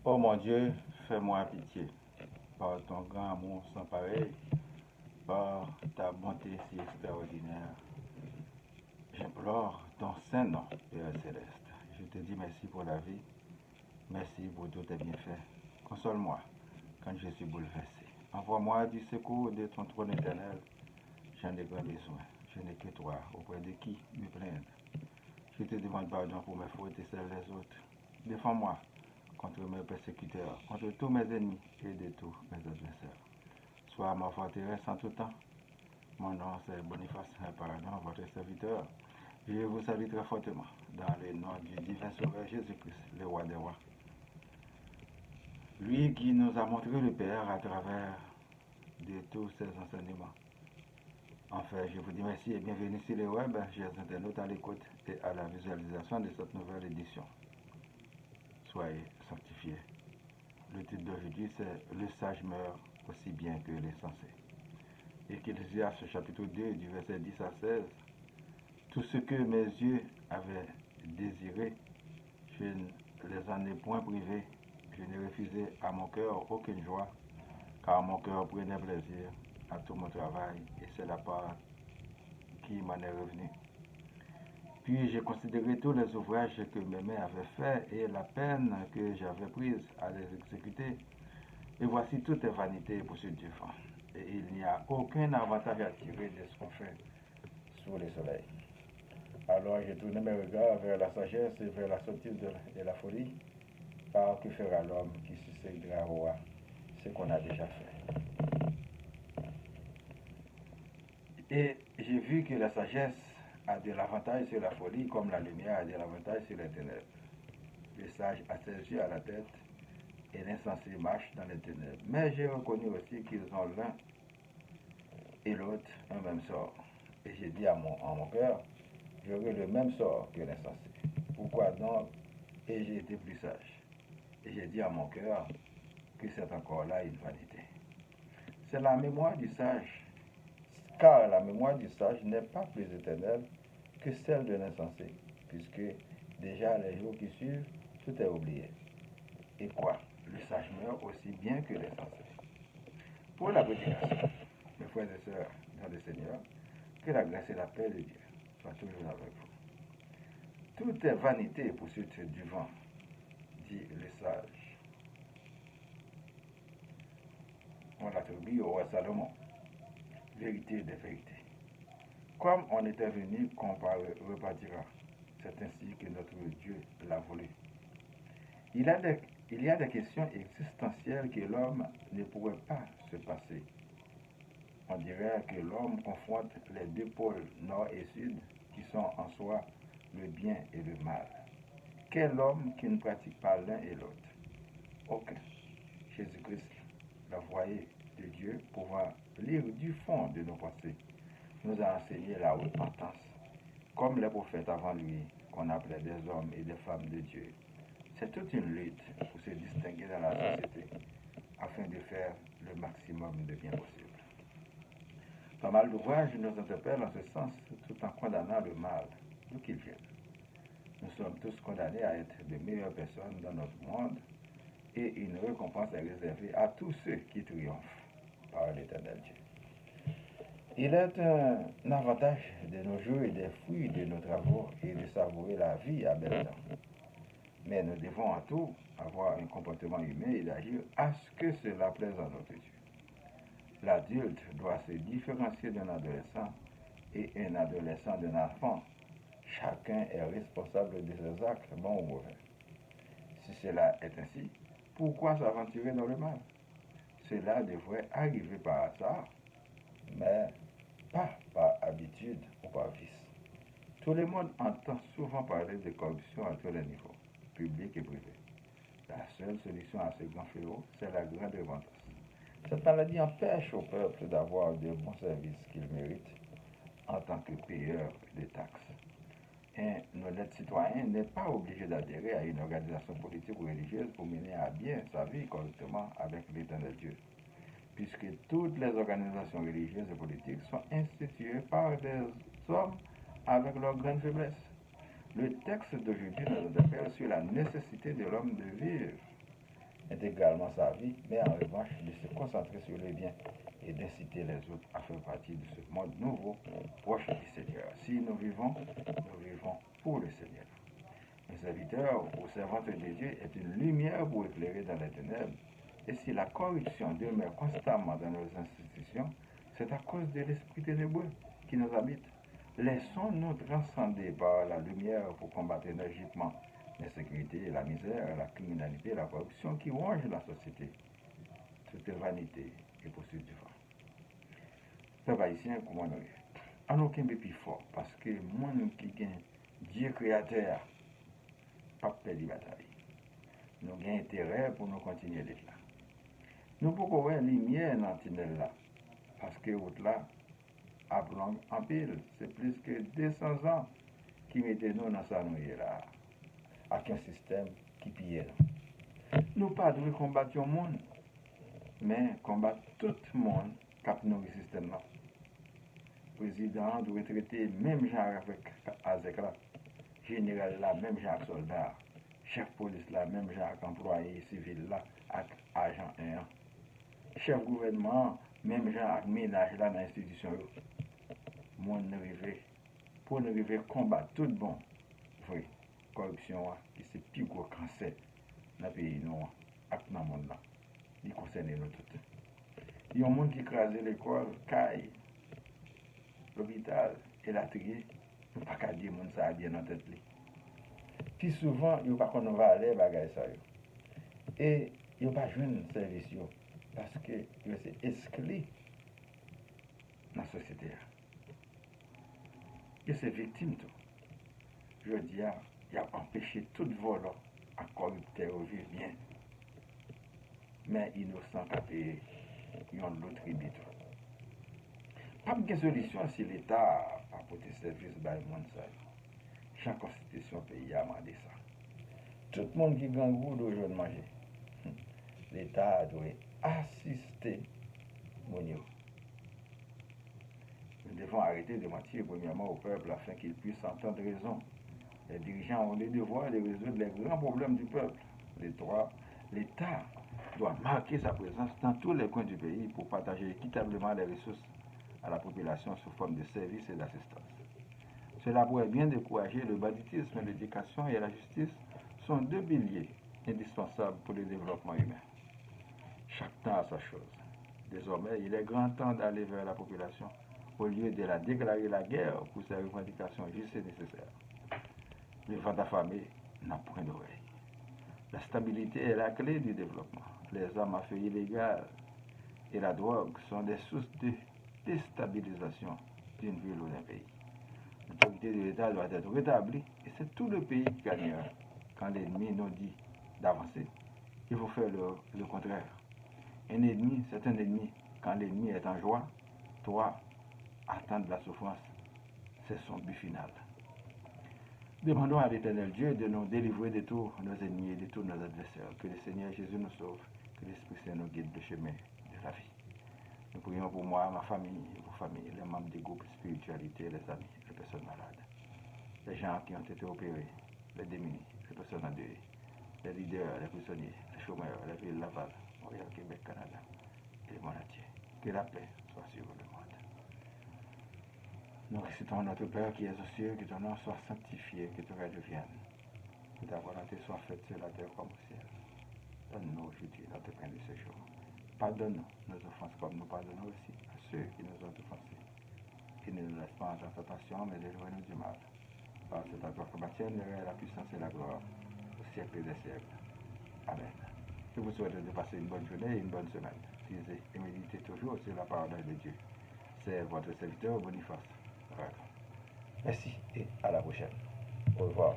Oh mon Dieu, fais-moi pitié, par ton grand amour sans pareil, par ta bonté si extraordinaire. J'implore ton saint nom, Père céleste. Je te dis merci pour la vie, merci pour tous tes bienfaits. Console-moi quand je suis bouleversé. Envoie-moi du secours de ton trône éternel. J'en ai grand besoin. Je n'ai que toi, auprès de qui me plaindre. Je te demande pardon pour mes fautes et celles des autres. Défends-moi contre mes persécuteurs, contre tous mes ennemis et de tous mes adversaires. Sois ma forteresse en tout temps. Mon nom c'est Boniface Pardon, votre serviteur. Je vous salue très fortement dans le nom du divin Sauveur Jésus-Christ, le roi des rois. Lui qui nous a montré le Père à travers de tous ses enseignements. Enfin, je vous dis merci et bienvenue sur le web, chers internautes à l'écoute et à la visualisation de cette nouvelle édition. Soyez sanctifiés. Le titre d'aujourd'hui, c'est Le sage meurt aussi bien que l'insensé. Ecclésiaste chapitre 2, du verset 10 à 16. Tout ce que mes yeux avaient désiré, je ne les en ai point privés. Je n'ai refusé à mon cœur aucune joie, car mon cœur prenait plaisir à tout mon travail, et c'est la part qui m'en est revenue. Puis j'ai considéré tous les ouvrages que mes mains avaient faits et la peine que j'avais prise à les exécuter. Et voici toute vanité pour ce du vent. Et il n'y a aucun avantage à tirer de ce qu'on fait sous le soleil. Alors j'ai tourné mes regards vers la sagesse et vers la sortie de la folie. Car que fera l'homme qui succédera au roi ce qu'on a déjà fait? Et j'ai vu que la sagesse a de l'avantage sur la folie, comme la lumière a de l'avantage sur les ténèbres. Le sage a ses yeux à la tête, et l'insensé marche dans les ténèbres. Mais j'ai reconnu aussi qu'ils ont l'un et l'autre un même sort. Et j'ai dit en mon cœur, j'aurai le même sort que l'insensé. Pourquoi donc? Et j'ai été plus sage. Et j'ai dit à mon cœur que c'est encore là une vanité. C'est la mémoire du sage, car la mémoire du sage n'est pas plus éternelle que celle de l'insensé, puisque déjà les jours qui suivent, tout est oublié. Et quoi? Le sage meurt aussi bien que l'insensé. Pour la prédication, mes frères et sœurs dans le Seigneur, que la grâce et la paix de Dieu soient toujours avec vous. Tout est vanité et poursuite du vent, dit le sage. On l'attribue au roi Salomon. Vérité des vérités. Comme on était venu, qu'on repartira. C'est ainsi que notre Dieu l'a voulu. Il y a des questions existentielles que l'homme ne pourrait pas se passer. On dirait que l'homme confronte les deux pôles, nord et sud, qui sont en soi le bien et le mal. Quel homme qui ne pratique pas l'un et l'autre? Aucun. Jésus-Christ, l'envoyé de Dieu, pouvant lire du fond de nos pensées, nous a enseigné la repentance, comme les prophètes avant lui, qu'on appelait des hommes et des femmes de Dieu. C'est toute une lutte pour se distinguer dans la société, afin de faire le maximum de bien possible. Pas mal d'ouvrages nous interpellent en ce sens, tout en condamnant le mal, d'où qu'il vienne. Nous sommes tous condamnés à être de meilleures personnes dans notre monde, et une récompense est réservée à tous ceux qui triomphent par l'éternel Dieu. Il est un avantage de nos jours et des fruits de nos travaux et de savourer la vie à belle dents. Mais nous devons en tout avoir un comportement humain et d'agir à ce que cela plaise à notre Dieu. L'adulte doit se différencier d'un adolescent et un adolescent d'un enfant. Chacun est responsable de ses actes, bons ou mauvais. Si cela est ainsi, pourquoi s'aventurer dans le mal? Cela devrait arriver par hasard, mais pas par habitude ou par vice. Tout le monde entend souvent parler de corruption à tous les niveaux, public et privé. La seule solution à ce grand fléau, c'est la grande repentance. Cette maladie empêche au peuple d'avoir de bons services qu'il mérite en tant que payeur de taxes. Un honnête citoyen n'est pas obligé d'adhérer à une organisation politique ou religieuse pour mener à bien sa vie correctement avec l'éternel Dieu, puisque toutes les organisations religieuses et politiques sont instituées par des hommes avec leurs grandes faiblesses. Le texte d'aujourd'hui nous interpelle sur la nécessité de l'homme de vivre intégralement sa vie, mais en revanche de se concentrer sur le bien et d'inciter les autres à faire partie de ce monde nouveau, proche du Seigneur. Si nous vivons pour le Seigneur. Un serviteur ou servante de Dieu est une lumière pour éclairer dans les ténèbres. Et si la corruption demeure constamment dans nos institutions, c'est à cause de l'esprit ténébreux qui nous habite. Laissons-nous transcender par la lumière pour combattre énergiquement l'insécurité, la misère, la criminalité, la corruption qui rongent la société. Toute vanité et poursuite du vent. Peuple haïtien, comment nous est? En aucun plus fort, parce que moi qui gagne Dieu créateur, pas perdre la bataille. Nous avons intérêt pour nous continuer d'être là. Nous pouvons voir lumière dans le tunnel là, parce que l'autre là, a long en pile, c'est plus que 200 ans qui mettaient nous dans sa nouille là, avec un système qui pillait nous. Nous pas devons combattre le monde, mais combattre tout le monde qui a nourri le système là. Le président doit traiter même genre avec là, général là, même genre soldat, chef police là, même genre employé civil là, avec agent 1. Chef gouvernement, même genre avec ménage là dans l'institution. Monde ne rêve pour ne rêver combattre tout bon. Oui, corruption qui c'est plus gros cancer dans le pays nous, avec dans le monde là. Il concerne nous tous. Il y a un monde qui écrase l'école, caille, l'hôpital et la trier. Il ne peut pas dire que ça a bien dans la tête. Puis souvent, il n'y a pas qu'on va aller bagaille ça. Et il n'y a pas de service parce que il c'est exclu dans la société. Et c'est victime tout. Je dis, il a empêché tout vol à corrupteur au vivre bien. Mais innocent a payé, ils ont l'autre tribut. Pas de solution si l'État a apporté service dans le monde. Chaque constitution pays a demandé ça. Tout le monde qui gagne goût doit manger. L'État doit assister mon. Nous devons arrêter de mentir premièrement au peuple afin qu'il puisse entendre raison. Les dirigeants ont le devoir de résoudre les grands problèmes du peuple. L'État doit marquer sa présence dans tous les coins du pays pour partager équitablement les ressources à la population sous forme de services et d'assistance. Cela pourrait bien décourager le banditisme, l'éducation et la justice sont deux piliers indispensables pour le développement humain. Chaque temps a sa chose. Désormais, il est grand temps d'aller vers la population au lieu de la déclarer la guerre pour ses revendications justes et nécessaires. Le vent affamé n'a point d'oreille. La stabilité est la clé du développement. Les armes à feu illégales et la drogue sont des sources de déstabilisation d'une ville ou d'un pays. L'autorité de l'État doit être rétablie et c'est tout le pays qui gagnera quand l'ennemi nous dit d'avancer. Il faut faire le contraire. Un ennemi, c'est un ennemi. Quand l'ennemi est en joie, toi, attendre la souffrance, c'est son but final. Demandons à l'Éternel Dieu de nous délivrer de tous nos ennemis et de tous nos adversaires. Que le Seigneur Jésus nous sauve, que l'Esprit Saint nous guide le chemin de la vie. Nous prions pour moi, ma famille, vos familles, les membres des groupes spiritualité, les amis, les personnes malades, les gens qui ont été opérés, les démunis, les personnes endeuillées, les leaders, les prisonniers, les chômeurs, les villes Laval, Montréal, Québec, Canada et le monde entier. Que la paix soit sur le monde. Nous récitons notre Père qui est aux cieux, que ton nom soit sanctifié, que ton règne vienne. Que ta volonté soit faite sur la terre comme au ciel. Donne-nous aujourd'hui notre pain de ce jour. Pardonne-nous nos offenses comme nous pardonnons aussi à ceux qui nous ont offensés. Et ne nous laisse pas entrer en tentation, mais délivre-nous du mal. Par cet accord combattienne, la puissance et la gloire au siècle des siècles. Amen. Je vous souhaite de passer une bonne journée et une bonne semaine. Lisez et méditez toujours sur la parole de Dieu. C'est votre serviteur Boniface. Merci et à la prochaine. Au revoir.